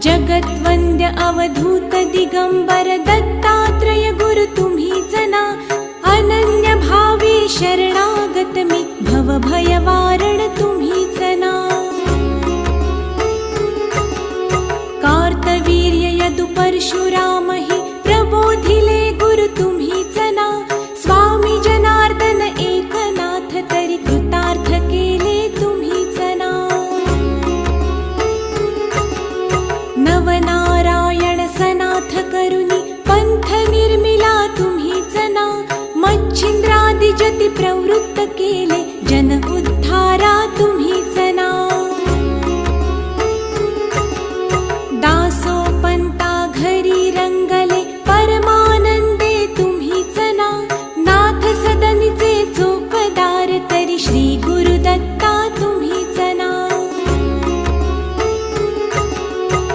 जगद्वन्द्य अवधूत दिगंबर दत्तात्रय गुरु तुम्हीच ना। अनन्य भावे शरणागत मी भव भयवारण तुम्हीच ना। कार्तवीर्य यदु परशुराम हि प्रबोधिले गुरु तुम्हीच ना। स्वामी जनार्दन एकनाथ तरी कृतार्थ केले तुम्हीच ना। नवनारायण सनाथ करुणी पंथ निर्मिला तुम्हीच ना। मच्छिंद्रादि जति प्रवृत्त केले जन उद्धारा तुम्हीच ना।